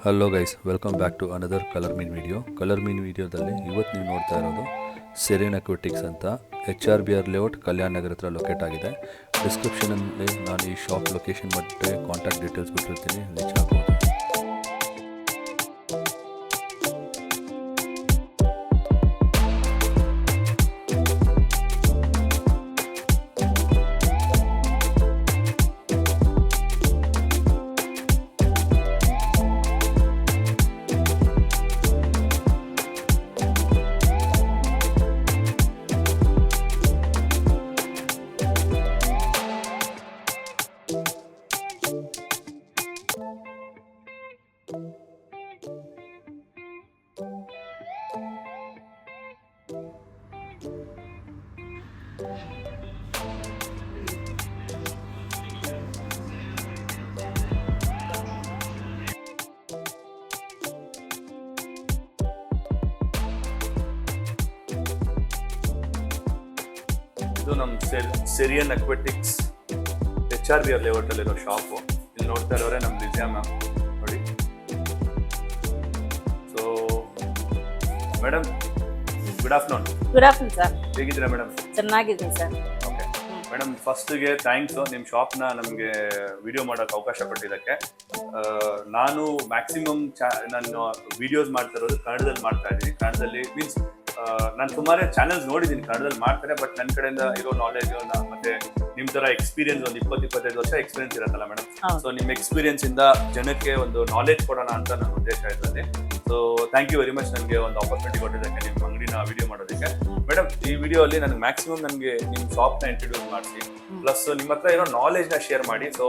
Hello guys, welcome back to another colour ಮೀನ್ video. Colour ಮೀನ್ ವಿಡಿಯೋದಲ್ಲಿ ಇವತ್ತು ನೀವು ನೋಡ್ತಾ ಇರೋದು ಸೆರೆನ್ ಅಕ್ವೆಟಿಕ್ಸ್ ಅಂತ HRBR ಲೇಔಟ್ ಕಲ್ಯಾಣ ನಗರ ಹತ್ರ ಲೊಕೇಟ್ ಆಗಿದೆ. ಡಿಸ್ಕ್ರಿಪ್ಷನಲ್ಲಿ ನಾನು ಈ ಶಾಪ್ ಲೊಕೇಶನ್ ಮತ್ತು ಕಾಂಟ್ಯಾಕ್ಟ್ ಡೀಟೇಲ್ಸ್ ಬಿಟ್ಟಿರ್ತೀನಿ, ರೀಚ್ ಆಗ್ಬೋದು. ಇದು ನಮ್ಮ ಸೆರಿಯನ್ ಅಕ್ವೆಟಿಕ್ಸ್ HRBR ಲೇಔಟ್ ಅಲ್ಲಿರೋ ಶಾಪು. ಇಲ್ಲಿ ನೋಡ್ತಾ ಇರೋರೆ ನಮ್ಮ ಲಿಜಿಯಾ ಮ್ಯಾಮ್ ನೋಡಿ. So madam, good afternoon. Good afternoon sir. ಹೇಗಿದ್ದೀರಾ ಮೇಡಮ್? ಚೆನ್ನಾಗಿದ್ದೀನಿ ಸರ್. ಓಕೆ ಮೇಡಮ್, ಫಸ್ಟ್ಗೆ ಥ್ಯಾಂಕ್ಸು ನಿಮ್ಮ ಶಾಪ್ನ ನಮಗೆ ವಿಡಿಯೋ ಮಾಡೋಕ್ಕೆ ಅವಕಾಶ ಕೊಟ್ಟಿದ್ದಕ್ಕೆ. ನಾನು ಮ್ಯಾಕ್ಸಿಮಮ್ ನಾನು ವಿಡಿಯೋಸ್ ಮಾಡ್ತಾ ಇರೋದು ಕನ್ನಡದಲ್ಲಿ ಮಾಡ್ತಾ ಇದ್ದೀನಿ. ಕನ್ನಡದಲ್ಲಿ ಮೀನ್ಸ್ ನಾನು ಸುಮಾರು ಚಾನೆಲ್ಸ್ ನೋಡಿದ್ದೀನಿ ಕನ್ನಡದಲ್ಲಿ ಮಾಡ್ತಾರೆ, ಬಟ್ ನನ್ನ ಕಡೆಯಿಂದ ಇರೋ ನಾಲೆಜು ಮತ್ತೆ ನಿಮ್ಮ ಥರ ಎಕ್ಸ್ಪೀರಿಯನ್ಸ್ ಒಂದು 20-25 ವರ್ಷ ಎಕ್ಸ್ಪೀರಿಯನ್ಸ್ ಇರುತ್ತಲ್ಲ ಮೇಡಮ್. ಸೊ ನಿಮ್ಮ ಎಕ್ಸ್ಪೀರಿಯನ್ಸ್ ಇಂದ ಜನಕ್ಕೆ ಒಂದು ನಾಲೆಜ್ ಕೊಡೋಣ ಅಂತ ನನ್ನ ಉದ್ದೇಶ ಇರ್ತದೆ. So thank you very much ನನಗೆ ಒಂದು ಆಪರ್ಚುನಿಟಿ ಕೊಟ್ಟಿದ್ದಕ್ಕೆ ನಿಮ್ಮ ಅಂಗಡಿನ ವಿಡಿಯೋ ಮಾಡೋದಕ್ಕೆ. ಮೇಡಮ್, ಈ ವಿಡಿಯೋ ಅಲ್ಲಿ ನನಗೆ ಮ್ಯಾಕ್ಸಿಮಮ್ ನನಗೆ ನಿಮ್ಮ ಶಾಪ್ನ ಇಂಟ್ರೊಡ್ಯೂಸ್ ಮಾಡಿಸಿ, ಪ್ಲಸ್ ನಿಮ್ಮ ಹತ್ರ ಇರೋ ನಾಲೆಜ್ನ ಶೇರ್ ಮಾಡಿ. ಸೊ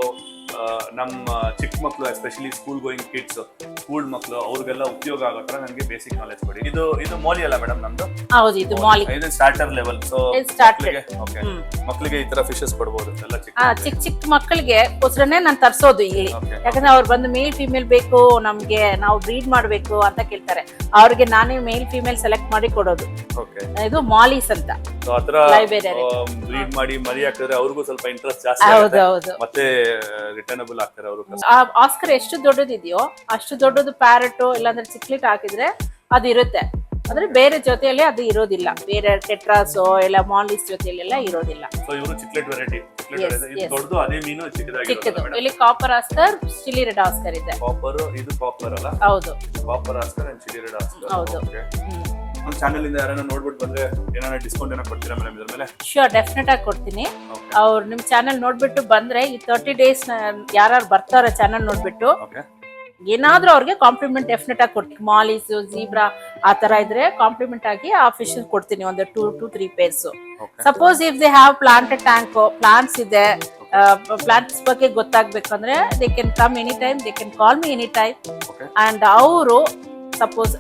ನಮ್ಮ ಚಿಕ್ಕ ಮಕ್ಕಳು, especially school going kids, school ಮಕ್ಕಳು, ಅವ್ರಿಗೆಲ್ಲ ಉಪಯೋಗ ಆಗೋ ಥರ ನನಗೆ ಬೇಸಿಕ್ ನಾಲೆಜ್ ಕೊಡಿ. ಇದು ಮೋಲಿ ಅಲ್ಲ ಮೇಡಮ್ ನಮ್ದು? ಹೌದು, ಇದು ಮಾಲಿ. ಇದು ಸ್ಟಾರ್ಟರ್ ಲೆವೆಲ್. ಸೊ ಓಕೆ, ಮಕ್ಕಳಿಗೆ ಈ ತರ ಫಿಶಸ್ ಕೊಡಬಹುದು ಎಲ್ಲ ಚಿಕ್ಕ ಮಕ್ಕಳಿಗೆ ಕೋಸ್ಕರನೇ ನಾನು ತರ್ಸೋದು ಇಲ್ಲಿ. ಯಾಕಂದ್ರೆ ಅವ್ರು ಬಂದು ಮೇಲ್ ಫಿಮೇಲ್ ಬೇಕು ನಮ್ಗೆ, ನಾವು ಬ್ರೀಡ್ ಮಾಡ್ಬೇಕು ಅಂತ ಕೇಳ್ತಾರೆ. ಅವ್ರಿಗೆ ನಾನೇ ಮೇಲ್ ಫಿಮೇಲ್ ಸೆಲೆಕ್ಟ್ ಮಾಡಿ ಕೊಡೋದು. ಇದು ಮಾಲೀಸ್ ಅಂತ. ಸೊ ಆತರ ಬ್ರೀಡ್ ಮಾಡಿ ಮರಿ ಹಾಕಿದ್ರೆ ಅವ್ರಿಗೂ ಸ್ವಲ್ಪ ಇಂಟ್ರೆಸ್ಟ್ ಜಾಸ್ತಿ. ಹೌದು, ಮತ್ತೆ ರಿಟರ್ನಬಲ್ ಆಗ್ತಾರೆ ಅವರು. ಆಸ್ಕರ್ ಎಷ್ಟು ದೊಡ್ಡದಿದೆಯೋ ಅಷ್ಟು ದೊಡ್ಡದು ಪ್ಯಾರೆಟ್ ಇಲ್ಲಾಂದ್ರೆ ಚಿಕ್ಲಿಟ್ ಹಾಕಿದ್ರೆ ಅದು ಇರುತ್ತೆ. ಅಂದ್ರೆ ಬೇರೆ ಜೊತೆಯಲ್ಲಿ ಅದು ಇರೋದಿಲ್ಲ. ಬೇರೆ ಟೆಟ್ರಾಸೋ ಇಲ್ಲ ಮಾಲಿಸ್ ಜೊತೆಯಲ್ಲೆಲ್ಲ ಇರೋದಿಲ್ಲ. ಸೊ ಇವರು ಚಿಕ್ಲೆಟ್ ವೆರೈಟಿ. ದೊಡ್ಡದು ಅದೇ ಮೀನು ಚಿಕ್ಕದು. ಇಲ್ಲಿ copper Oscar, chilli red Oscar ಇದೆ. ಕಾಪರ್, ಇದು ಕಾಪರ್ ಅಲ್ಲ? ಹೌದು, copper Oscar and chilli red Oscar. ಹೌದು. ನಮ್ಮ ಚಾನೆಲ್ ಇಂದ ಯಾರನ್ನ ನೋಡ್ಬಿಟ್ಟು ಬಂದ್ರೆ ಏನಾರ ಡಿಸ್ಕೌಂಟ್ ಏನೋ ಕೊಡ್ತೀರಾ ಮೇಡಮ್ ಇದ್ರ ಮೇಲೆ? ಶ್ಯೂರ್, ಡೆಫಿನೆಟ್ ಆಗಿ ಕೊಡ್ತೀನಿ. ಅವ್ರು ನಿಮ್ ಚಾನೆಲ್ ನೋಡ್ಬಿಟ್ಟು ಬಂದ್ರೆ ಈ 30 days ಯಾರು ಬರ್ತಾರ ಚಾನೆಲ್ ನೋಡ್ಬಿಟ್ಟು ಏನಾದ್ರೂ ಅವ್ರಿಗೆ ಕಾಂಪ್ಲಿಮೆಂಟ್ ಡೆಫಿನೆಟ್ ಆಗಿ ಕೊಡ್ತೀನಿ. ಮಾಲೀಸ್, ಜೀಬ್ರಾ ಆ ತರ ಇದ್ರೆ ಕಾಂಪ್ಲಿಮೆಂಟ್ ಆಗಿ ಆ ಫಿಶ್ ಕೊಡ್ತೀನಿ, ಒಂದು 2 to 3 pairs. Suppose if they have planted tank, plants ಇದೆ, ಪ್ಲಾಂಟ್ಸ್ ಬಗ್ಗೆ ಗೊತ್ತಾಗ್ಬೇಕಂದ್ರೆ they can come any time, they can call me any time. And ಅವರು ಸಪೋಸ್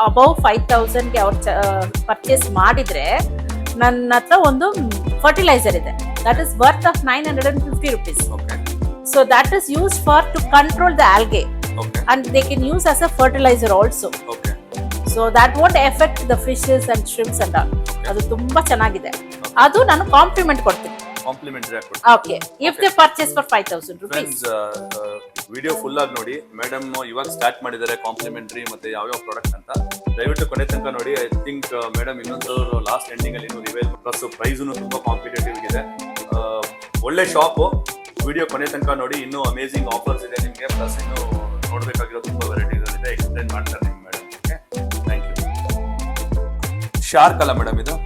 ಅಬೌವ್ 5,000ಗೆ ಅವ್ರು ಪರ್ಚೇಸ್ ಮಾಡಿದ್ರೆ ನನ್ನ ಹತ್ರ ಒಂದು ಫರ್ಟಿಲೈಸರ್ ಇದೆ, that is worth of 950 rupees. So that is used for to control the algae, and they can use as a fertilizer also. So that won't affect the fishes and shrimps and all. ಅದು ತುಂಬಾ ಚೆನ್ನಾಗಿದೆ. ಅದು ನಾನು compliment ಕೊಡ್ತೀನಿ. Complementary ಆಗಿ ಕೊಡ್ತೀನಿ. Okay, if they purchase for 5,000 rupees. Video full ಆಗಿ ನೋಡಿ. ಮೇಡಮ್ ಇವಾಗ ಸ್ಟಾರ್ಟ್ ಮಾಡಿದ್ದಾರೆ ಕಾಂಪ್ಲಿಮೆಂಟರಿ ಮತ್ತೆ ಯಾವ ಪ್ರಾಡಕ್ಟ್ ಅಂತ. ದಯವಿಟ್ಟು ಕೊನೆ ತನಕ ನೋಡಿ. ಐ ಥಿಂಕ್ ಮೇಡಮ್ ಇನ್ನೊಂದು ಲಾಸ್ಟ್ ಎಂಡಿಂಗ್ ಅಲ್ಲಿ ರಿವೈಲ್ ಪ್ಲಸ್ ಪ್ರೈಸ್ನು ತುಂಬಾ ಕಾಂಪಿಟೇಟಿವ್ ಇದೆ. ಒಳ್ಳೆ ಶಾಪು. ವಿಡಿಯೋ ಕೊನೆ ತನಕ ನೋಡಿ. ಇನ್ನೂ ಅಮೇಸಿಂಗ್ ಆಫರ್ಸ್ ಇದೆ ನಿಮಗೆ, ಪ್ಲಸ್ ಇನ್ನೂ ನೋಡಬೇಕಾಗಿರೋ ತುಂಬಾ ವೆರೈಟೀಸ್ ಇದೆ. ಎಕ್ಸ್ಪ್ಲೈನ್ ಮಾಡ್ತಾರೆ ನಿಮ್ಗೆ madam. Okay, thank you. Shark ಅಲ್ಲ ಮೇಡಮ್ ಇದು?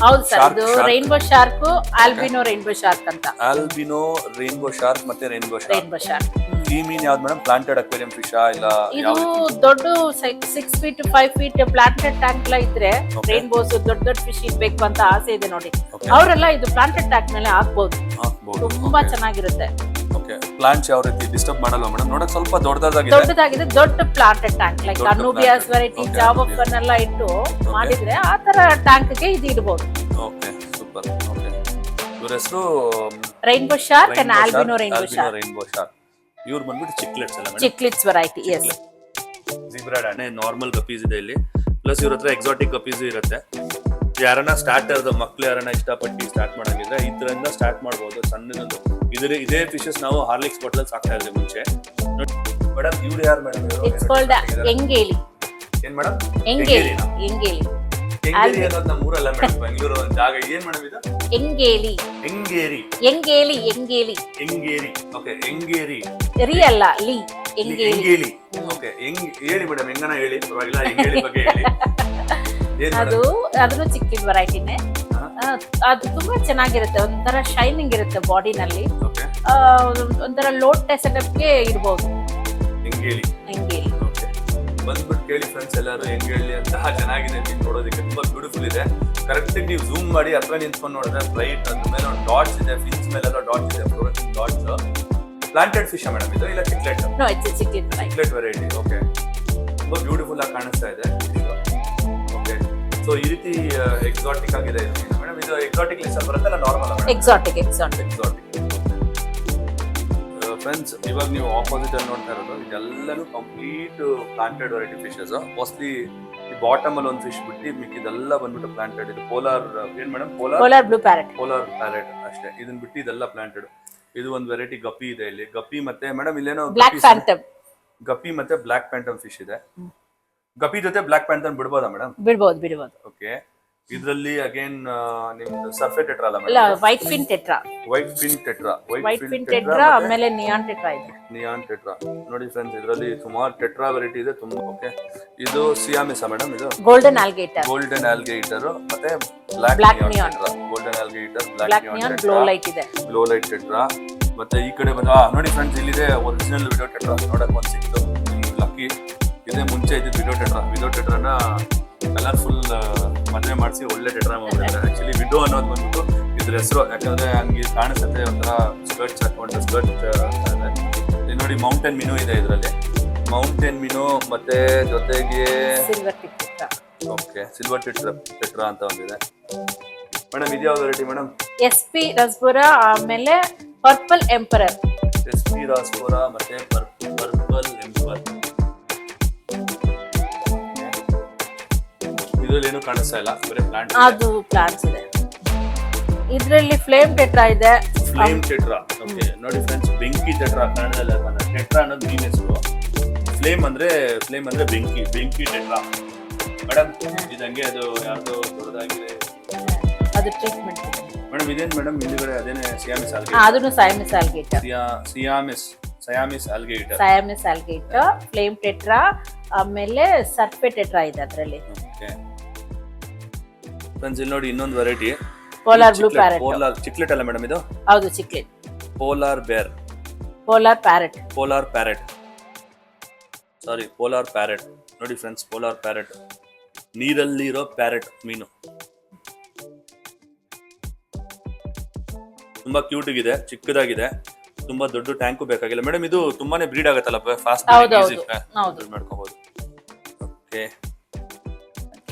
ಹೌದು ಸರ್, ಇದು rainbow shark, albino rainbow shark ಅಂತ. ಆಲ್ಬಿನೋ ರೈನ್ಬೋ ಶಾರ್ಕ್ ಮತ್ತೆ ರೈನ್ಬೋ ಶಾರ್ಕ್. ಈ ಮೀನ್ ಯಾವ್ದು ಮೇಡಮ್? ಪ್ಲಾಂಟೆಡ್ ಅಕ್ವೇರಿಯಂ ಫಿಶ್ ಇಲ್ಲ? ಇದು ದೊಡ್ಡ 6 feet 5 feet ಪ್ಲಾಂಟೆಡ್ ಟ್ಯಾಂಕ್ ಎಲ್ಲ ಇದ್ರೆ ರೈನ್ಬೋಸ್ ದೊಡ್ಡ ಫಿಶ್ ಇರ್ಬೇಕು ಅಂತ ಆಸೆ ಇದೆ ನೋಡಿ. ಅವರೆಲ್ಲ ಇದು ಪ್ಲಾಂಟೆಡ್ ಟ್ಯಾಂಕ್ ಮೇಲೆ ಹಾಕ್ಬಹುದು. ತುಂಬಾ ಚೆನ್ನಾಗಿರುತ್ತೆ. ಓಕೆ, ಪ್ಲಾಂಟ್ಸ್ ಯಾವ ರೀತಿ ಡಿಸ್ಟರ್ಬ್ ಮಾಡಲ್ಲ ಮೇಡಮ್? ನೋಡಕ್ ಸ್ವಲ್ಪ ದೊಡ್ಡದಾಗಿದೆ. ದೊಡ್ಡ ಪ್ಲಾಂಟೆಡ್ ಟ್ಯಾಂಕ್ ಲೈಕ್ ಅನುಬಿಯಾಸ್ ವೆರೈಟಿ, ಜಾವಫನ್ ಎಲ್ಲ ಇಟ್ಟು ಮಾಡಿದ್ರೆ ಆ ತರ ಟ್ಯಾಂಕ್ ಗೆ ಇದು ಇಡಬಹುದು. Okay, super. ಓಕೆ, ಇವ್ರ ಹೆಸರು rainbow shark and albino rainbow shark. ಇವ್ರು ಬಂದ್ಬಿಟ್ಟು ಚಿಕ್ಲೆಟ್ಸ್ ಅಲ್ಲ madam? Cichlids variety, yes. Zebra danio normal guppies ಇದೆ ಇಲ್ಲಿ, ಪ್ಲಸ್ ಇವ್ರ ಹತ್ರ ಎಕ್ಸಾಟಿಕ್ ಗಪ್ಪೀಸ್ ಇರುತ್ತೆ. ಯಾರನ್ನ ಸ್ಟಾರ್ಟರ್ ಮಕ್ಳು ಯಾರನ್ನ ಇಷ್ಟಪಟ್ಟು ಸ್ಟಾರ್ಟ್ ಮಾಡಂಗಿದ್ರೆ ಈ ತರದಿಂದ ಸ್ಟಾರ್ಟ್ ಮಾಡ್ಬೋದು. ಸಣ್ಣದೊಂದು ಇದೇ ಫಿಶಸ್ ನಾವು ಹಾರ್ಲಿಕ್ಸ್ ಬಾಟಲ್ ಸಾಕ್ತಾ ಇದ್ವಿ ಮುಂಚೆ. ಮೇಡಮ್ ಇವ್ರು ಯಾರು ಮೇಡಮ್? It's called ಎಂಗೇಲಿ. ಏನ್ ಮೇಡಮ್? ಎಂಗೇಲಿ. ಎಂಗೇಲಿ. ಎಂಗೇರಿ ಅನ್ನೋದು ನಮ್ಮ ಊರಲ್ಲ ಮೇಡಮ್, ಬೆಂಗಳೂರು ಒಂದು ಜಾಗ. ಏನ್ ಮೇಡಮ್ ಇದು? ಎಂಗೇಲಿ. ಎಂಗೇರಿ. ಎಂಗೇಲಿ. ಎಂಗೇಲಿ. ಎಂಗೇರಿ. ಓಕೆ, ಎಂಗೇರಿ. ರಿ ಅಲ್ಲ, ಲಿ. ಎಂಗೇಲಿ. ಎಂಗೇಲಿ. ಓಕೆ, ಹೇಳಿ ಮೇಡಮ್, ಹೆಂಗನ ಹೇಳಿ, ಪರವಾಗಿಲ್ಲ. ಎಂಗೇಲಿ ಬಗ್ಗೆ ಹೇಳಿ. ಏನ್ ಅದು ಅದನ್ನು ಚಿಕ್ಕದ ವೆರೈಟಿನೇ. ಅದು ತುಂಬಾ ಚೆನ್ನಾಗಿರುತ್ತೆ, ಒಂಥರ ಶೈನಿಂಗ್ ಇರುತ್ತೆ ಬಾಡಿನಲ್ಲಿ. ಓಕೆ, ಒಂಥರ ಲೋಟ್ ಸೆಟಪ್ಗೆ ಇರ್ಬೋದು ಎಂಗೇಲಿ. ಎಂಗೇಲಿ. ಓಕೆ, ಬಂದ್ಬಿಟ್ಟು ಕೇಳಿ ಫ್ರೆಂಡ್ಸ್ ಎಲ್ಲರೂ ಎಂಗೇಲಿ ಅಂತ. ಚೆನ್ನಾಗಿದೆ, ನೀವು ನೋಡೋದಕ್ಕೆ ತುಂಬಾ ಬ್ಯೂಟಿಫುಲ್ ಇದೆ. ಕರೆಕ್ಟ್ ನೀವು ಝೂಮ್ ಮಾಡಿ ಹತ್ರ ನಿಂತ್ಕೊಂಡು ನೋಡಿದ್ರೆ ಬ್ರೈಟ್, ಅದ್ರ ಮೇಲೆ ಒಂದು ಡಾಟ್ಸ್ ಇದೆ, ಫಿನ್ಸ್ ಮೇಲೆಲ್ಲ ಡಾಟ್ಸ್ ಇದೆ, fluorescent dots. Planted fish madam ಇದು, ಇಲ್ಲ cichlid? No, it's cichlid. Cichlid variety. Okay, ತುಂಬಾ ಬ್ಯೂಟಿಫುಲ್ ಆಗಿ ಕಾಣಿಸ್ತಾ ಇದೆ. ಓಕೆ, ಸೊ ಈ ರೀತಿ ಎಕ್ಸಾಟಿಕ್ ಆಗಿದೆ ಇದು ಮೇಡಮ್. ಇದು ಎಕ್ಸಾಟಿಕ್ ಲಿಸ್ಟ್ ಅಲ್ಲಿ ಬರುತ್ತಲ್ಲ, normal? Exotic. Exotic. Exotic. Friends, ಇವಾಗ ನೀವು ಆಪೋಸಿಟ್ ಅಲ್ಲಿ ನೋಡ್ತಾ ಇರೋದು ಇದೆಲ್ಲನೂ complete planted variety fishes. Mostly ಈ ಬಾಟಮ್ ಅಲ್ಲಿ ಒಂದು ಫಿಶ್ ಬಿಟ್ಟು ಮಿಕ್ಕಿದೆಲ್ಲ ಬಂದ್ಬಿಟ್ಟು ಪ್ಲಾಂಟೆಡ್. ಇದು ಪೋಲಾರ್, ಏನ್ madam? Polar blue parrot. Polar parrot ಅಷ್ಟೇ. ಇದನ್ನ ಬಿಟ್ಟು ಇದೆಲ್ಲ ಪ್ಲಾಂಟೆಡ್. ಇದು ಒಂದು ವೆರೈಟಿ ಗಪ್ಪಿ ಇದೆ ಇಲ್ಲಿ. ಗಪ್ಪಿ ಮತ್ತೆ ಮೇಡಮ್ ಇಲ್ಲೇನೋ ಬ್ಲಾಕ್ ಫ್ಯಾಂಟಮ್. ಗಪ್ಪಿ ಮತ್ತೆ ಬ್ಲಾಕ್ ಪ್ಯಾಂಟಮ್ ಫಿಶ್ ಇದೆ. ಗಪ್ಪಿ ಜೊತೆ ಬ್ಲಾಕ್ ಪ್ಯಾಂಟಮ್ ಬಿಡ್ಬೋದಾ ಮೇಡಮ್? ಬಿಡ್ಬೋದು, ಬಿಡ್ಬೋದು. ಓಕೆ, ಇದರಲ್ಲಿ ಅಗೇನ್ ನಿಮ್ದು ಸರ್ಫೆ ಟೆಟ್ರಾ ಅಲ್ಲ ಇಲ್ಲ, madam? White fin tetra. White fin tetra. White fin tetra, ಆಮೇಲೆ ನಿಯಾನ್ ಟೆಟ್ರಾ ಇದೆ. ನಿಯಾನ್ ಟೆಟ್ರಾ ನೋಡಿ ಫ್ರೆಂಡ್ಸ್, ಇದರಲ್ಲಿ ಸುಮಾರು ಟೆಟ್ರಾ ವೆರೈಟಿ ಇದೆ ತುಂಬಾ. ಓಕೆ, ಇದು ಸಿಯಾಮಿಸ್ ಮೇಡಮ್? ಇದು ಗೋಲ್ಡನ್ ಆಲ್ಗೇಟರ್. ಗೋಲ್ಡನ್ ಆಲ್ಗೇಟರ್ ಮತ್ತೆ black neon. Golden alligator, black neon, glow light ಇದೆ. Glow light tetra. ಮತ್ತೆ ಈ ಕಡೆ ಬಂದ ನೋಡಿ ಫ್ರೆಂಡ್ಸ್, ಇಲ್ಲಿದೆ ಒರಿಜಿನಲ್ ವಿಡೋ ಟೆಟ್ರಾ. ನೋಡಕ್ ಒಂದು ಸಿಕ್ತು, ಲಕ್ಕಿ. ಇದೇ ಮುಂಚೆ ಇದ್ದಿದ್ದು ವಿಡೋ ಟೆಟ್ರಾ. ವಿಡೋ ಟೆಟ್ರಾನ ಕಲರ್ಫುಲ್ ಮದುವೆ ಮಾಡಿಸಿ ಒಳ್ಳೆ ಟೆಟ್ರಾ ಮಾಡಿದ್ದಾರೆ. ಆಕ್ಚುಲಿ ವಿಡೋ ಅನ್ನೋದು ಬಂದ್ಬಿಟ್ಟು ಇದ್ರ ಹೆಸರು, ಯಾಕಂದ್ರೆ ಹಂಗೆ ಕಾಣಿಸುತ್ತೆ, ಒಂಥರ ಸ್ಕರ್ಟ್ಸ್ ಹಾಕೊಂಡು ಸ್ಕರ್ಟ್ ಇದೆ. ನೋಡಿ ಮೌಂಟೇನ್ ಮಿನು ಇದೆ ಇದರಲ್ಲಿ. ಮೌಂಟೇನ್ ಮಿನು ಮತ್ತೆ ಜೊತೆಗೆ silver tetra. Okay, silver tetra ಅಂತ ಒಂದಿದೆ ಮೇಡಮ್. ಇದು ಯಾವ ವೆರೈಟಿ ಮೇಡಮ್? SP ರಸ್ಪುರ, ಆಮೇಲೆ ಪರ್ಪಲ್ ಎಂಪರರ್. SP ರಾಸ್ಪುರ ಮತ್ತೆ ಪರ್ಪಲ್ ಎಂಪರರ್. ಇದರಲ್ಲಿ ಏನು ಕಾಣಿಸ್ತಾ ಇಲ್ಲ, ಬರೀ ಪ್ಲಾಂಟ್. ಅದು ಪ್ಲಾಂಟ್ಸ್ ಇದೆ. ಇದರಲ್ಲಿ ಫ್ಲೇಮ್ ಟೆಟ್ರಾ ಇದೆ. Flame tetra. ಓಕೆ, ನೋಡಿ ಫ್ರೆಂಡ್ಸ್, ಬೆಂಕಿ ಟೆಟ್ರಾ ಕನ್ನಡದಲ್ಲಿ. ಟೆಟ್ರಾ ಅನ್ನೋದು ಮೀನ್ ಹೆಸರು. ಫ್ಲೇಮ್ ಅಂದ್ರೆ ಬೆಂಕಿ. ಬೆಂಕಿ ಟೆಟ್ರಾ ಮೇಡಮ್. ಇದಂಗೆ ಅದು ಯಾರ್ದು ದೊಡ್ಡದಾಗಿದೆ, ಅದು ಟ್ರೀಟ್ಮೆಂಟ್ ಮೇಡಮ್. ಇದೇನು ಮೇಡಮ್ ಹಿಂದುಗಡೆ? ಅದೇನೆ ಸಿಯಾಮಿಸ್ ಆಲ್ಗೇಟರ್. ಅದನ್ನು ಸಯಾಮಿಸ್ ಆಲ್ಗೇಟರ್. ಸಿಯಾಮಿಸ್ ಆಲ್ಗೇಟರ್. ಸಯಾಮಿಸ್ ಆಲ್ಗೇಟರ್, ಫ್ಲೇಮ್ ಟೆಟ್ರಾ, ಆಮೇಲೆ ಸರ್ಫೆ ಟೆಟ್ರಾ ಇದೆ ಅದರಲ್ಲಿ. ಓಕೆ ಫ್ರೆಂಡ್ಸ್, ಇಲ್ಲಿ ನೋಡಿ ಇನ್ನೊಂದು variety, polar blue parrot. Polar cichlid ಅಲ್ಲ ಮೇಡಮ್ ಇದು? ಹೌದು, cichlid. Polar bear. Polar parrot. Polar parrot, sorry, polar parrot. ನೋಡಿ ಫ್ರೆಂಡ್ಸ್, ಪೋಲಾರ್ ಪ್ಯಾರೆಟ್ ನೀರಲ್ಲಿರೋ ಪ್ಯಾರೆಟ್ ಮೀನು. ತುಂಬಾ ಕ್ಯೂಟ್ ಆಗಿದೆ, ಚಿಕ್ಕದಾಗಿದೆ, ತುಂಬಾ ದೊಡ್ಡ ಟ್ಯಾಂಕು ಬೇಕಾಗಿಲ್ಲ ಮೇಡಮ್. ಇದು ತುಂಬಾನೇ ಬ್ರೀಡ್ ಆಗತ್ತಲ್ಲ, ಫಾಸ್ಟ್ ಮಾಡ್ಕೋಬಹುದು. ಓಕೆ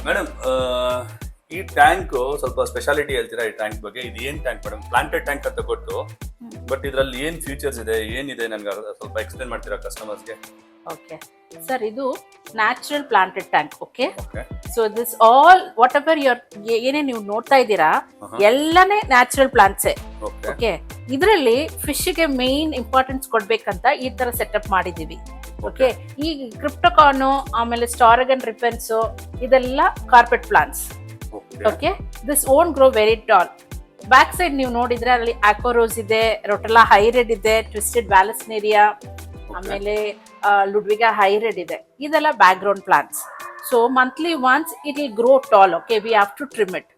ಮೇಡಮ್, ಈ ಟ್ಯಾಂಕ್ ಸ್ವಲ್ಪ ಸ್ಪೆಷಾಲಿಟಿ ಹೇಳ್ತೀರಾ ಈ ಟ್ಯಾಂಕ್ ಬಗ್ಗೆ? ಇದು ಏನ್ ಟ್ಯಾಂಕ್ ಮೇಡಮ್? ಪ್ಲಾಂಟೆಡ್ ಟ್ಯಾಂಕ್ ಅಂತ ಕೊಟ್ಟು, ಬಟ್ ಇದ್ರಲ್ಲಿ ಏನ್ ಫೀಚರ್ಸ್ ಇದೆ, ಏನಿದೆ, ನನ್ಗೆ ಸ್ವಲ್ಪ ಎಕ್ಸ್ಪ್ಲೇನ್ ಮಾಡ್ತೀರಾ ಕಸ್ಟಮರ್ಸ್ಗೆ? ಓಕೆ ಸರ್, ಇದು natural planted tank. Okay, so this all what ever ಏನೇ ನೀವು ನೋಡ್ತಾ ಇದ್ದೀರಾ ಎಲ್ಲಾನೇ ನ್ಯಾಚುರಲ್ ಪ್ಲಾಂಟ್ಸೇ. ಓಕೆ, ಇದರಲ್ಲಿ ಫಿಶ್ಗೆ ಮೇನ್ ಇಂಪಾರ್ಟೆನ್ಸ್ ಕೊಡ್ಬೇಕಂತ ಈ ತರ ಸೆಟಪ್ ಮಾಡಿದೀವಿ. ಓಕೆ, ಈ ಕ್ರಿಪ್ಟೋಕಾನು, ಆಮೇಲೆ ಸ್ಟಾರಗನ್ ರಿಪನ್ಸು, ಇದೆಲ್ಲ carpet plants. Okay, this own grow very tall. Back side ನೀವು ನೋಡಿದ್ರೆ ಅಲ್ಲಿ ಆಕ್ವಾರೋಸ್ ಇದೆ, ರೊಟೆಲಾ ಹೈರೆಡ್ ಇದೆ, ಟ್ವಿಸ್ಟೆಡ್ ವ್ಯಾಲಸ್ನೇರಿಯಾ, ಆಮೇಲೆ ಲುಡ್ವಿಗಾ ಹೈರೆಡ್ ಇದೆ. ಇದೆಲ್ಲ background plants. So monthly once it will grow tall. Okay, we have to trim it.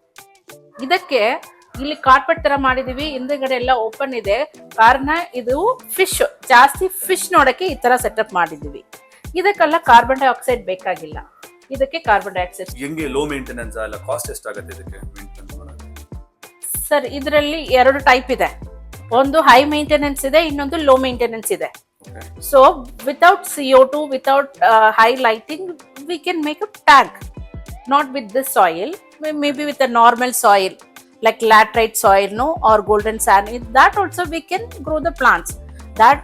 ಇದಕ್ಕೆ ಇಲ್ಲಿ ಕಾರ್ಪೆಟ್ ತರ ಮಾಡಿದೀವಿ, ಹಿಂದೆಗಡೆ ಎಲ್ಲ ಓಪನ್ ಇದೆ. ಕಾರಣ ಇದು ಫಿಶ್, ಜಾಸ್ತಿ ಫಿಶ್ ನೋಡಕ್ಕೆ ಈ ತರ ಸೆಟಪ್ ಮಾಡಿದೀವಿ. ಇದಕ್ಕೆಲ್ಲ ಕಾರ್ಬನ್ ಡೈಆಕ್ಸೈಡ್ ಬೇಕಾಗಿಲ್ಲ. ಇದಕ್ಕೆ ಕಾರ್ಬನ್ ಡೈಆಕ್ಸೈಡ್ ಹೆಂಗೆ ಲೋ ಮೇಂಟೆನೆನ್ಸ್ ಅಲ್ಲ, ಕಾಸ್ಟ್ ಎಷ್ಟಾಗುತ್ತೆ ಇದಕ್ಕೆ ಮೇಂಟೆನೆನ್ಸ್ ಮಾಡೋದು? ಸರ್, ಇದರಲ್ಲಿ 2 ಟೈಪ್ ಇದೆ. ಒಂದು ಹೈ ಮೇಂಟೆನೆನ್ಸ್ ಇದೆ, ಇನ್ನೊಂದು ಲೋ ಮೇಂಟೆನೆನ್ಸ್ ಇದೆ. So without CO2, without high lighting, we can make a tank. Not with this soil, maybe with a normal soil like laterite soil, no, or golden sand. With that also we can grow the plants. that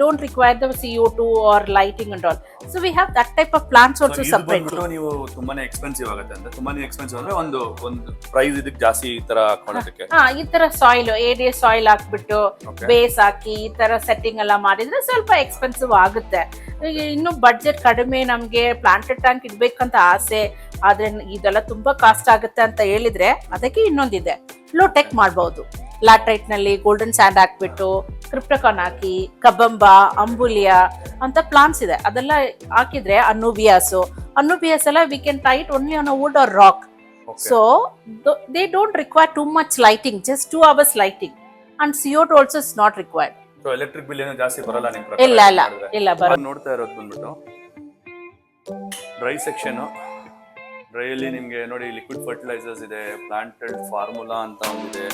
don't require the CO2 or lighting and all. So we have that type of plants also ಇದು separately. ಬಂದ್ಬಿಟ್ಟು ನೀವು ತುಂಬಾನೇ expensive ಆಗುತ್ತೆ ಅಂದ್ರೆ ತುಂಬಾನೇ expensive ಅಂದ್ರೆ ಒಂದು price ಇದಕ್ಕೆ ಜಾಸ್ತಿ ಈ ತರ ಹಾಕೊಳ್ಳೋದಕ್ಕೆ. ಹಾ, ಈ ತರ ಸಾಯಿಲ್ ADA ಸಾಯಿಲ್ ಹಾಕ್ಬಿಟ್ಟು Okay. ಬೇಸ್ ಹಾಕಿ ಈ ತರ ಸೆಟ್ಟಿಂಗ್ ಎಲ್ಲ ಮಾಡಿದ್ರೆ ಸ್ವಲ್ಪ ಎಕ್ಸ್ಪೆನ್ಸಿವ್ ಆಗುತ್ತೆ. ಈಗ ಇನ್ನು ಬಡ್ಜೆಟ್ ಕಡಿಮೆ, ನಮ್ಗೆ ಪ್ಲಾಂಟೆಡ್ ಟ್ಯಾಂಕ್ ಇಡ್ಬೇಕಂತ ಆಸೆ, ಆದ್ರೆ ಇದೆಲ್ಲ ತುಂಬಾ ಕಾಸ್ಟ್ ಆಗುತ್ತೆ ಅಂತ ಹೇಳಿದ್ರೆ ಅದಕ್ಕೆ ಇನ್ನೊಂದಿದೆ, ಲೋ ಟೆಕ್ ಮಾಡ್ಬಹುದು. ಲ್ಯಾಟರೈಟ್ ನಲ್ಲಿ ಗೋಲ್ಡನ್ ಸ್ಯಾಂಡ್ ಹಾಕ್ಬಿಟ್ಟು ಕ್ರಿಪ್ಟಕಾನ್ ಹಾಕಿ, ಕಬ್ಬಂಬ, ಅಂಬುಲಿಯಾ ಅಂತ ಪ್ಲಾಂಟ್ಸ್ ಇದೆ, ಅದೆಲ್ಲ ಹಾಕಿದ್ರೆ ಅನ್ನೂಬಿಯಾಸ್ ಎಲ್ಲ we can tie it only on a wood or rock. So they don't require too much lighting, just 2 hours lighting, and CO2 also is not required. So electric bill ಏನು ಜಾಸ್ತಿ ಬರಲ್ಲ ನಿಮ್ ಪ್ರಕಾರ? ಇಲ್ಲ ಬರಲ್ಲ. ನೋಡ್ತಾ ಇರೋದು ಬಂದ್ಬಿಟ್ಟು ಡ್ರೈ ಸೆಕ್ಷನ್. ಡ್ರೈ ಅಲ್ಲಿ ನಿಮ್ಗೆ ನೋಡಿ ಲಿಕ್ವಿಡ್ ಫರ್ಟಿಲೈಸರ್ಸ್ ಇದೆ, ಪ್ಲಾಂಟೆಡ್ ಫಾರ್ಮುಲಾ ಅಂತ ಒಂದಿದೆ,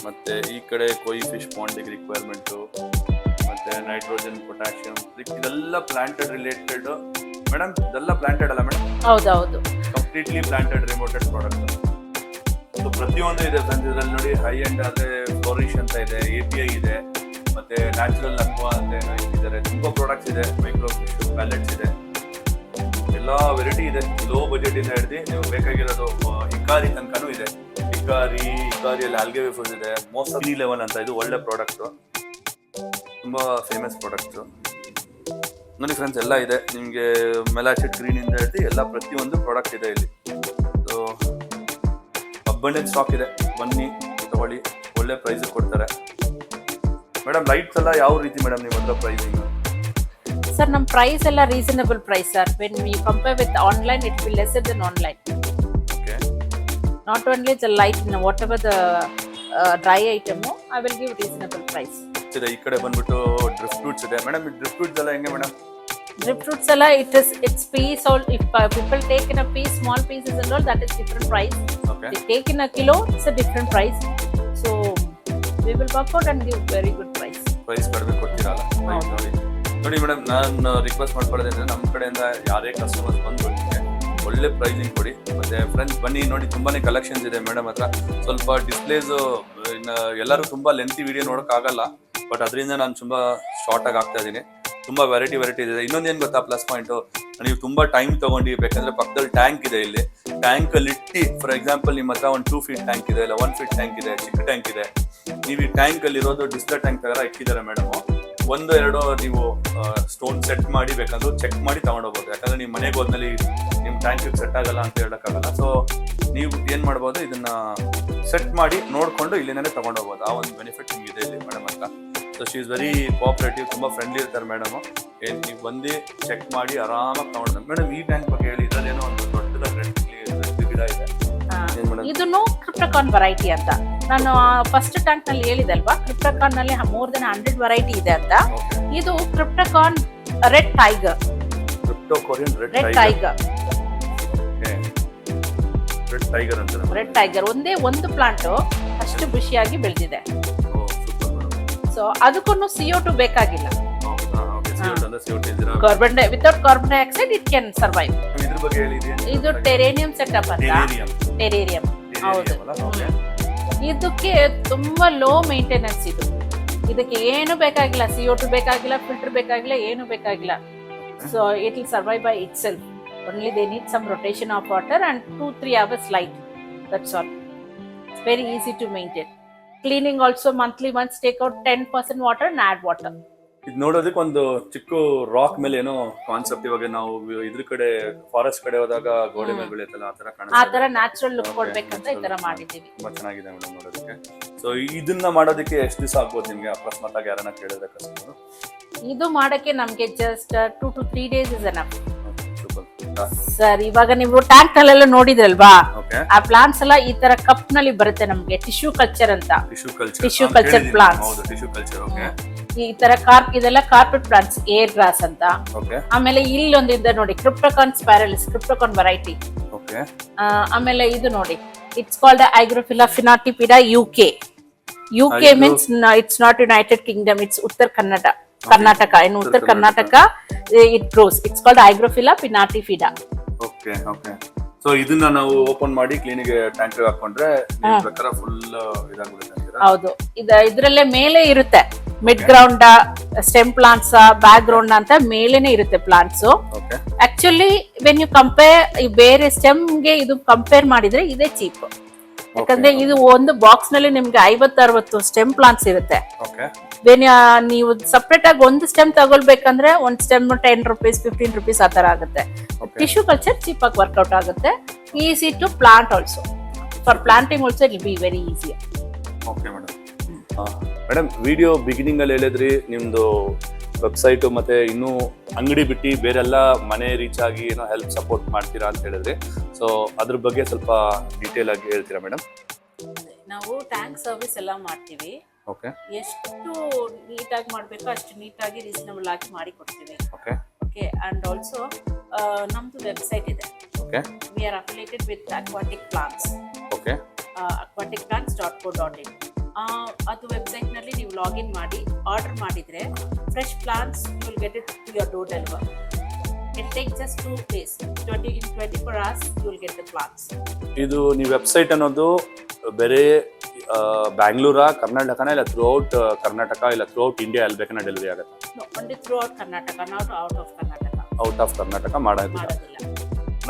ಮತ್ತೆ ಈ ಕಡೆ ಕೊಯ್ ಫಿಶ್ ಪಾಂಡಿಗೆ ರಿಕ್ವೈರ್ಮೆಂಟು, ಮತ್ತೆ ನೈಟ್ರೋಜನ್, ಪೊಟ್ಯಾಷಿಯಂ, ಇದೆಲ್ಲ ಪ್ಲಾಂಟೆಡ್ ರಿಲೇಟೆಡ್. ಮೇಡಮ್ ಇದೆಲ್ಲ ಪ್ಲಾಂಟೆಡ್ ಅಲ್ಲ ಮೇಡಮ್? ಹೌದೌದು, ಕಂಪ್ಲೀಟ್ಲಿ ಪ್ಲಾಂಟೆಡ್ ರಿಮೋಟೆಡ್ ಪ್ರಾಡಕ್ಟ್. ಸೊ ಪ್ರತಿಯೊಂದು ಇದೆ ಫ್ರೆಂಡ್ಸ್ ಇದರಲ್ಲಿ ನೋಡಿ. ಹೈ ಎಂಡ್ ಆದ್ರೆ ಫ್ಲೋರಿಶ್ ಅಂತ ಇದೆ, API ಇದೆ, ಮತ್ತೆ ನ್ಯಾಚುರಲ್ ಅಕ್ವಾ ಅಂತ ಏನೋ ಇಟ್ಟಿದ್ದಾರೆ. ತುಂಬಾ ಪ್ರಾಡಕ್ಟ್ಸ್ ಇದೆ, ಮೈಕ್ರೋ ಫಿಶ್ ಪ್ಯಾಲೆಟ್ಸ್ ಇದೆ, ಎಲ್ಲ ವೆರೈಟಿ ಇದೆ. ಲೋ ಬಜೆಟ್ ಇಂದ ಹಿಡಿದು ನೀವು ಬೇಕಾಗಿರೋದು ಇಕಾರಿ ತನಕನೂ ಇದೆ. ಇಕಾರಿಯಲ್ಲಿ ಆಲ್ಗೆ ವೇಫರ್ಸ್ ಇದೆ, ಮೋಸ್ಟ್ ಆಫ್ ಲೆವೆಲ್ ಅಂತ, ಇದು ಒಳ್ಳೆ ಪ್ರಾಡಕ್ಟ್, ತುಂಬಾ ಫೇಮಸ್ ಪ್ರಾಡಕ್ಟ್ ನೋಡಿ ಫ್ರೆಂಡ್ಸ್. ಎಲ್ಲ ಇದೆ ನಿಮಗೆ, ಮೆಲಾಚಿಟ್ ಗ್ರೀನ್ ಇಂದ ಹಿಡಿದು ಎಲ್ಲ ಪ್ರತಿಯೊಂದು ಪ್ರಾಡಕ್ಟ್ ಇದೆ ಇಲ್ಲಿ. ಸೊ ಅಬಂಡೆಂಟ್ ಸ್ಟಾಕ್ ಇದೆ, ಬನ್ನಿ ತಗೊಳ್ಳಿ, ಒಳ್ಳೆ ಪ್ರೈಸ್ ಕೊಡ್ತಾರೆ. ಮೇಡಮ್ ಲೈಟ್ಸ್ ಎಲ್ಲ ಯಾವ ರೀತಿ ಮೇಡಮ್ ನಿಮ್ಮ ಹತ್ರ ಪ್ರೈಸಿಂಗ್? ಸರ್ ನಮ್ಮ ಪ್ರೈಸ್ ಎಲ್ಲ reasonable price sir. When we compare with online it will lesser than online. Okay, not only the light, whatever the dry item, I will give reasonable price. ಇದೆ. ಈ ಕಡೆ ಬಂದ್ಬಿಟ್ಟು drift fruits ಇದೆ. Madam ಈ drift fruits ಎಲ್ಲ ಹೆಂಗೆ madam? Drip fruits ಎಲ್ಲ it's piece, or if people take in a piece, small pieces and all, that is different price. Okay. They take in a kilo, it's a different price. So we will work out and give very good price. Price ಕಡಿಮೆ ಕೊಡ್ತೀರಲ್ಲ ನೋಡಿ madam. ನಾನು request ಮಾಡ್ಕೊಳ್ಳೋದಂದ್ರೆ ನಮ್ಮ ಕಡೆಯಿಂದ ಯಾರೇ customers ಬಂದ್ಬಿಟ್ಟಿದೆ ಒಳ್ಳೆ pricing ಕೊಡಿ. ಮತ್ತೆ ಫ್ರೆಂಡ್ಸ್ ಬನ್ನಿ ನೋಡಿ, ತುಂಬಾನೇ ಕಲೆಕ್ಷನ್ಸ್ ಇದೆ ಮೇಡಮ್ ಹತ್ರ. ಸ್ವಲ್ಪ ಡಿಸ್ಪ್ಲೇಸ್ ಎಲ್ಲರೂ ತುಂಬಾ ಲೆಂತಿ ವಿಡಿಯೋ ನೋಡೋಕ್ಕಾಗಲ್ಲ, ಬಟ್ ಅದರಿಂದ ನಾನು ತುಂಬಾ ಶಾರ್ಟ್ ಆಗಿ ಆಗ್ತಾ ಇದ್ದೀನಿ. ತುಂಬಾ ವೆರೈಟಿ ಇದೆ. ಇನ್ನೊಂದೇನು ಗೊತ್ತಾ ಪ್ಲಸ್ ಪಾಯಿಂಟ್, ನೀವು ತುಂಬಾ ಟೈಮ್ ತಗೊಂಡು ಬೇಕಂದ್ರೆ ಪಕ್ಕದಲ್ಲಿ ಟ್ಯಾಂಕ್ ಇದೆ. ಇಲ್ಲಿ ಟ್ಯಾಂಕ್ ಅಲ್ಲಿ ಇಟ್ಟು, ಫಾರ್ ಎಕ್ಸಾಂಪಲ್ ನಿಮ್ಮ ಹತ್ರ ಒಂದು 2 feet ಟ್ಯಾಂಕ್ ಇದೆ, ಇಲ್ಲ 1 feet ಟ್ಯಾಂಕ್ ಇದೆ, ಚಿಕ್ಕ ಟ್ಯಾಂಕ್ ಇದೆ. ನೀವು ಈ ಟ್ಯಾಂಕ್ ಅಲ್ಲಿ ಇರೋದು ಡಿಸ್ಪ್ಲೇ ಟ್ಯಾಂಕ್ ತರ ಇಟ್ಟಿದ್ದಾರೆ ಮೇಡಮ್. 1-2 ನೀವು ಸ್ಟೋನ್ ಸೆಟ್ ಮಾಡಿ ಬೇಕಂದ್ರೆ ಚೆಕ್ ಮಾಡಿ ತಗೊಂಡೋಗ್ಬೋದು. ಯಾಕಂದ್ರೆ ನೀವು ಮನೆಗೆ ಹೋದ್ಮೇಲೆ ನಿಮ್ಮ ಟ್ಯಾಂಕ್ ಸೆಟ್ ಆಗಲ್ಲ ಅಂತ ಹೇಳಕ್ಕಾಗಲ್ಲ. ಸೊ ನೀವು ಏನ್ ಮಾಡ್ಬೋದು, ಇದನ್ನ ಸೆಟ್ ಮಾಡಿ ನೋಡ್ಕೊಂಡು ಇಲ್ಲಿಂದಾನೆ ತಗೊಂಡೋಗ್ಬೋದು. ಆ ಒಂದು ಬೆನಿಫಿಟ್ ನಿಮ್ಗೆ ಇದೆ ಇಲ್ಲಿ ಮೇಡಮ್ ಅಂತ. So she is very cooperative, ತುಂಬಾ ಫ್ರೆಂಡ್ಲಿ ಇರ್ತಾರೆ ಮೇಡಮ್. ನೀವು ಬಂದು ಚೆಕ್ ಮಾಡಿ ಆರಾಮಾಗಿ ತಗೊಂಡು. ಮೇಡಮ್ ಈ ಟ್ಯಾಂಕ್ ಬಗ್ಗೆ ಹೇಳಿ, ಇದರಲ್ಲೇನೋ ಒಂದು ದೊಡ್ಡದಾಗಿ ರೆಡ್ ಗಿಡ ಇದೆ. ಇದನ್ನು ಕ್ರಿಪ್ಟಕಾನ್ ವೆರೈಟಿ ಅಂತ ನಾನು ಫಸ್ಟ್ ಟ್ಯಾಂಕ್ ನಲ್ಲಿ ಹೇಳಿದಲ್ವಾ, ಕ್ರಿಪ್ಟಕಾನ್ ನಲ್ಲಿ ಮೋರ್ ದೆನ್ 100 ವೆರೈಟಿ ಇದೆ ಅಂತ. ಇದು ಕ್ರಿಪ್ಟಕಾನ್ ರೆಡ್ ಟೈಗರ್. ರೆಡ್ ಟೈಗರ್ ಅಂತ. ರೆಡ್ ಟೈಗರ್ ಒಂದೇ ಒಂದು ಪ್ಲಾಂಟ್ ಅಷ್ಟು ಖುಷಿಯಾಗಿ ಬೆಳೆದಿದೆ. ಸೊ ಅದಕ್ಕೂ CO2 ಬೇಕಾಗಿಲ್ಲ. Without carbon dioxide it can survive. ಇದು ಟೆರೇನಿಯಂ ಸೆಟಪ್ ಅಂತ. ಟೆರೇರಿಯಂ, ಹೌದು. ಇದಕ್ಕೆ ತುಂಬಾ ಲೋ ಮೇಂಟೆನೆನ್ಸ್. ಇದಕ್ಕೆ ಏನು ಬೇಕಾಗಿಲ್ಲ, CO2 ಬೇಕಾಗಿಲ್ಲ, ಫಿಲ್ಟರ್ ಬೇಕಾಗಿಲ್ಲ, ಏನು ಬೇಕಾಗಿಲ್ಲ. So it will survive by itself. Only they need some rotation of water and 2-3 hours light. That's all. It's very easy to maintain. Cleaning also monthly once, take out 10% water and add water. ಇದು ನೋಡೋದಕ್ಕೆ ಒಂದು ಚಿಕ್ಕ rock ಮೇಲೆ ಏನೋ concept. ಇವಾಗ ನಾವು ಇದ್ರ ಕಡೆ ಫಾರೆಸ್ಟ್ ಕಡೆ ಹೋದಾಗ ಗೋಡೆ ಮೇಲೆ ಬೆಳೆಯುತ್ತಲ್ಲ, ಆ ತರ ಕಾಣುತ್ತೆ. ಆ ತರ ನ್ಯಾಚುರಲ್ ಲುಕ್ ಕೊಡ್ಬೇಕಂತ ಈ ತರ ಮಾಡಿದ್ದೀವಿ. ತುಂಬಾ ಚೆನ್ನಾಗಿದೆ ಮೇಡಮ್ ನೋಡೋದಕ್ಕೆ. ಸೊ ಇದನ್ನ ಮಾಡೋದಕ್ಕೆ ಎಷ್ಟು ದಿವಸ ಆಗ್ಬೋದು ನಿಮ್ಗೆ ಅಕಸ್ಮಾತ್ ಆಗಿ ಯಾರನ್ನ ಕೇಳಿದ್ರೆ ಕಸ್ಟಮರ್? ಇದು ಮಾಡಕ್ಕೆ ನಮ್ಗೆ just 2 to 3 days is enough. Super sir. ಇವಾಗ ನೀವು ಟ್ಯಾಂಕ್ ನಲ್ಲೆಲ್ಲ ನೋಡಿದ್ರಲ್ವಾ, ಆ ಪ್ಲಾಂಟ್ಸ್ ಎಲ್ಲ ಈ ತರ ಕಪ್ ನಲ್ಲಿ ಬರುತ್ತೆ ನಮ್ಗೆ. ಟಿಶ್ಯೂ ಕಲ್ಚರ್ ಅಂತ, ಟಿಶ್ಯೂ ಕಲ್ಚರ್ ಪ್ಲಾಂಟ್ಸ್. ಈ ತರ ಇದೆಲ್ಲ ಕಾರ್ಪೆಟ್ ಪ್ಲಾಂಟ್ಸ್, ಏರ್ ಗ್ರಾಸ್ ಅಂತ. ಆಮೇಲೆ ಇಲ್ಲೊಂದಿದೆ ನೋಡಿ, ಕ್ರಿಪ್ಟಕಾನ್ ಸ್ಪೈರಲಿಸ್, ಕ್ರಿಪ್ಟಕಾನ್ ವೆರೈಟಿ. ಆಮೇಲೆ ಇದು ನೋಡಿ, it's called hygrophila pinnatifida UK means it's not United Kingdom, it's Uttara Karnataka. ಇನ್ನು Uttara Karnataka it grows. It's called hygrophila pinnatifida. Okay. So ಇದನ್ನ ನಾವು ಓಪನ್ ಮಾಡಿ ಕ್ಲೀನಿಗೆ ಟ್ಯಾಂಕ್ ಹಾಕೊಂಡ್ರೆ ಫುಲ್ ಇದಾಗ್ಬಿಡುತ್ತೆ. ಹೌದು, ಇದ್ರಲ್ಲೇ ಮೇಲೆ ಇರುತ್ತೆ. Mid ground, stem plants, background ಅಂತ ಮೇಲೇನೆ ಇರುತ್ತೆ plants. Okay actually when you compare ಬೇರೆ ಸ್ಟೆಮ್ಗೆ ಇದು ಕಂಪೇರ್ ಮಾಡಿದ್ರೆ ಇದೇ ಚೀಪ್. ಯಾಕಂದ್ರೆ ಇದು ಒಂದು ಬಾಕ್ಸ್ ನಲ್ಲಿ ನಿಮ್ಗೆ 50-60 ಸ್ಟೆಮ್ ಪ್ಲಾಂಟ್ಸ್ ಇರುತ್ತೆ. ಓಕೆ ನೀವು ಸಪ್ರೇಟ್ ಆಗಿ ಒಂದು ಸ್ಟೆಮ್ ತಗೊಳ್ಬೇಕಂದ್ರೆ ಒಂದು ಸ್ಟೆಮ್ 10 ರೂಪೀಸ್ 15 ರೂಪೀಸ್ ಆ ತರ ಆಗುತ್ತೆ. ಟಿಶ್ಯೂ ಕಲ್ಚರ್ ಚೀಪ್ ಆಗಿ ವರ್ಕೌಟ್ ಆಗುತ್ತೆ. Easy to plant also. For planting also it will be very easy. Okay madam, video beginning ಅಲ್ಲಿ ಹೇಳಿದ್ರಿ ನಿಮ್ದು ವೆಬ್ಸೈಟು ಮತ್ತೆ ಇನ್ನೂ ಅಂಗಡಿ ಬಿಟ್ಟು ಬೇರೆಲ್ಲ ಮನೆ ರೀಚ್ ಆಗಿ ಏನೋ ಹೆಲ್ಪ್ ಸಪೋರ್ಟ್ ಮಾಡ್ತೀರಾ ಅಂತ ಹೇಳಿದ್ರಿ. ಸೊ ಅದ್ರ ಬಗ್ಗೆ ಸ್ವಲ್ಪ ಡೀಟೇಲ್ ಆಗಿ ಹೇಳ್ತೀರಾ ಮೇಡಮ್? ನಾವು ಟ್ಯಾಂಕ್ ಸರ್ವಿಸ್ ಎಲ್ಲ ಮಾಡ್ತೀವಿ. ಓಕೆ ಎಷ್ಟು ನೀಟಾಗಿ ಮಾಡಬೇಕೋ ಅಷ್ಟು ನೀಟಾಗಿ ರೀಸನಬಲ್ ಆಗಿ ಮಾಡಿ ಕೊಡ್ತೀವಿ. ಓಕೆ ಓಕೆ ಅಂಡ್ ಆಲ್ಸೋ ನಮ್ದು ವೆಬ್ಸೈಟ್ ಇದೆ. Okay we are affiliated with aquatic plants. Okay aquaticplants.co.in. ಅದು ವೆಬ್ಸೈಟ್ ನಲ್ಲಿ ನೀವು ಲಾಗಿನ್ ಮಾಡಿ ಆರ್ಡರ್ ಮಾಡಿದ್ರೆ fresh plants you will get it to your door deliver. It take just 2 days. 24 hours you will get the plants. ಇದು ನೀವು website ಅನ್ನೋದು ಬೇರೆ ಬ್ಯಾಂಗ್ಳೂರಾ, ಕರ್ನಾಟಕನ, ಇಲ್ಲ ಥ್ರೂಔಟ್ ಕರ್ನಾಟಕ, ಇಲ್ಲ ಥ್ರೂಔಟ್ ಇಂಡಿಯಾ ಅಲ್ಲಿ ಬೇಕನ್ನ ಡೆಲಿವರಿ ಆಗುತ್ತೆ? No, only throughout Karnataka, not out of Karnataka. Out of Karnataka ಮಾಡೋದಿಲ್ಲ.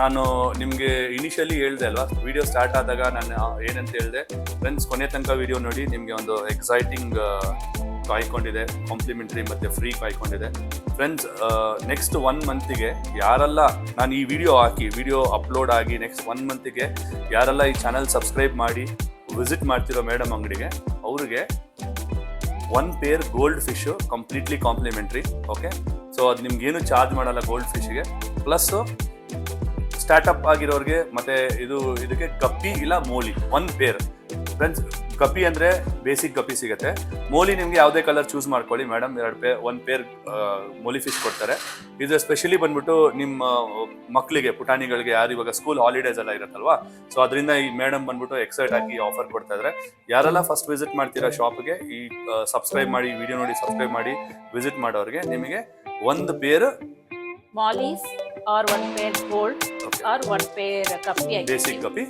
ನಾನು ನಿಮಗೆ ಇನಿಷಿಯಲಿ ಹೇಳಿದೆ ಅಲ್ವಾ, ವಿಡಿಯೋ ಸ್ಟಾರ್ಟ್ ಆದಾಗ ನಾನು ಏನಂತ ಹೇಳಿದೆ, ಫ್ರೆಂಡ್ಸ್ ಕೊನೆ ತನಕ ವಿಡಿಯೋ ನೋಡಿ, ನಿಮಗೆ ಒಂದು ಎಕ್ಸೈಟಿಂಗ್ ಕಾಯ್ಕೊಂಡಿದೆ, ಕಾಂಪ್ಲಿಮೆಂಟ್ರಿ ಮತ್ತು ಫ್ರೀ ಕಾಯ್ಕೊಂಡಿದೆ. ಫ್ರೆಂಡ್ಸ್ ನೆಕ್ಸ್ಟ್ 1 ಮಂತಿಗೆ ಯಾರೆಲ್ಲ ನಾನು ಈ ವಿಡಿಯೋ ಅಪ್ಲೋಡ್ ಆಗಿ ನೆಕ್ಸ್ಟ್ 1 ಮಂತಿಗೆ ಯಾರೆಲ್ಲ ಈ ಚಾನಲ್ ಸಬ್ಸ್ಕ್ರೈಬ್ ಮಾಡಿ ವಿಸಿಟ್ ಮಾಡ್ತಿರೋ ಮೇಡಮ್ ಅಂಗಡಿಗೆ, ಅವ್ರಿಗೆ 1 pair goldfish completely complimentary. Okay, so ಅದು ನಿಮ್ಗೇನು ಚಾರ್ಜ್ ಮಾಡಲ್ಲ ಗೋಲ್ಡ್ ಫಿಶ್ಗೆ. ಪ್ಲಸ್ ಸ್ಟಾರ್ಟಪ್ ಆಗಿರೋರಿಗೆ ಮತ್ತೆ ಇದಕ್ಕೆ ಗಪ್ಪಿ ಇಲ್ಲ ಮೋಲಿ 1 ಪೇರ್. ಫ್ರೆಂಡ್ಸ್ ಗಪ್ಪಿ ಅಂದರೆ ಬೇಸಿಕ್ ಗಪ್ಪಿ ಸಿಗುತ್ತೆ. ಮೋಲಿ ನಿಮಗೆ ಯಾವುದೇ ಕಲರ್ ಚೂಸ್ ಮಾಡ್ಕೊಳ್ಳಿ ಮೇಡಮ್, 1 ಪೇರ್ ಮೋಲಿ ಫಿಶ್ ಕೊಡ್ತಾರೆ. ಇದು ಸ್ಪೆಷಲಿ ಬಂದ್ಬಿಟ್ಟು ನಿಮ್ಮ ಮಕ್ಕಳಿಗೆ, ಪುಟಾಣಿಗಳಿಗೆ, ಯಾರು ಇವಾಗ ಸ್ಕೂಲ್ ಹಾಲಿಡೇಸ್ ಎಲ್ಲ ಇರುತ್ತಲ್ವಾ, ಸೊ ಅದರಿಂದ ಈ ಮೇಡಮ್ ಬಂದ್ಬಿಟ್ಟು ಎಕ್ಸೈಟ್ ಆಗಿ ಆಫರ್ ಕೊಡ್ತಾ ಇದ್ದಾರೆ. ಯಾರೆಲ್ಲ ಫಸ್ಟ್ ವಿಸಿಟ್ ಮಾಡ್ತೀರಾ ಶಾಪ್ಗೆ, ಈ ಸಬ್ಸ್ಕ್ರೈಬ್ ಮಾಡಿ, ವಿಡಿಯೋ ನೋಡಿ ಸಬ್ಸ್ಕ್ರೈಬ್ ಮಾಡಿ ವಿಸಿಟ್ ಮಾಡೋರಿಗೆ ನಿಮಗೆ 1 pair mollies or 1 pair gold or 1 pair guppy basic guppy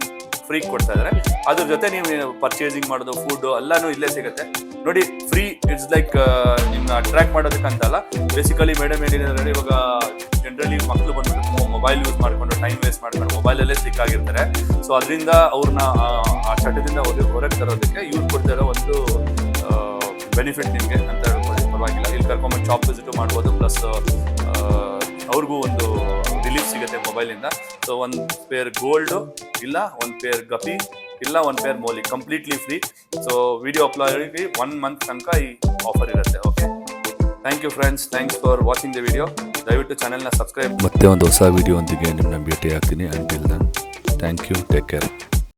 free ಕೊಡ್ತಾ ಇದ್ದಾರೆ. ಅದ್ರ ಜೊತೆ ನೀವು ಪರ್ಚೇಸಿಂಗ್ ಮಾಡೋದು, ಫುಡ್ ಎಲ್ಲಾನು ಇಲ್ಲೇ ಸಿಗುತ್ತೆ ನೋಡಿ, ಫ್ರೀ. ಇಟ್ಸ್ ಲೈಕ್ ನಿಮ್ನ ಅಟ್ರಾಕ್ಟ್ ಮಾಡೋದಕ್ಕಂತಲ್ಲ, ಬೇಸಿಕಲಿ ಮೇಡಮ್ ಏನಿದೆ, ಇವಾಗ ಜನರಲಿ ಮಕ್ಕಳು ಬಂದ್ಬಿಟ್ಟು ಮೊಬೈಲ್ ಯೂಸ್ ಮಾಡ್ಕೊಂಡು ಟೈಮ್ ವೇಸ್ಟ್ ಮಾಡ್ಕೊಂಡು ಮೊಬೈಲಲ್ಲೇ ಸ್ಟಿಕ್ ಆಗಿರ್ತಾರೆ. ಸೊ ಅದರಿಂದ ಅವ್ರನ್ನ ಆ ಚಟದಿಂದ ಹೊರಗೆ ತರೋದಕ್ಕೆ ಯೂಸ್ ಕೊಡ್ತಾ ಇರೋ ಒಂದು ಬೆನಿಫಿಟ್ ನಿಮಗೆ ಅಂತ ಹೇಳ್ಕೊಳ್ಳಿ, ಪರವಾಗಿಲ್ಲ. ಇಲ್ಲಿ ಕರ್ಕೊಂಬಂದು ಶಾಪ್ ವಿಸಿಟು ಮಾಡ್ಬೋದು. ಪ್ಲಸ್ ಅವ್ರಿಗೂ ಒಂದು ರಿಲೀಫ್ ಸಿಗುತ್ತೆ ಮೊಬೈಲಿಂದ. ಸೊ 1 ಪೇರ್ ಗೋಲ್ಡು ಇಲ್ಲ 1 ಪೇರ್ ಗಪಿ ಇಲ್ಲ 1 pair molly completely free. So video upload ಆಗಿ 1 ಮಂತ್ ತನಕ ಈ ಆಫರ್ ಇರುತ್ತೆ. Okay, thank you friends, thanks for watching the video. ದಯವಿಟ್ಟು ಚಾನೆಲ್ನ ಸಬ್ಸ್ಕ್ರೈಬ್. ಮತ್ತೆ ಒಂದು ಹೊಸ ವಿಡಿಯೋ ಒಂದಿಗೆ ನಿಮ್ಮನ್ನ ಭೇಟಿ ಆಗ್ತೀನಿ. Until then thank you, take care.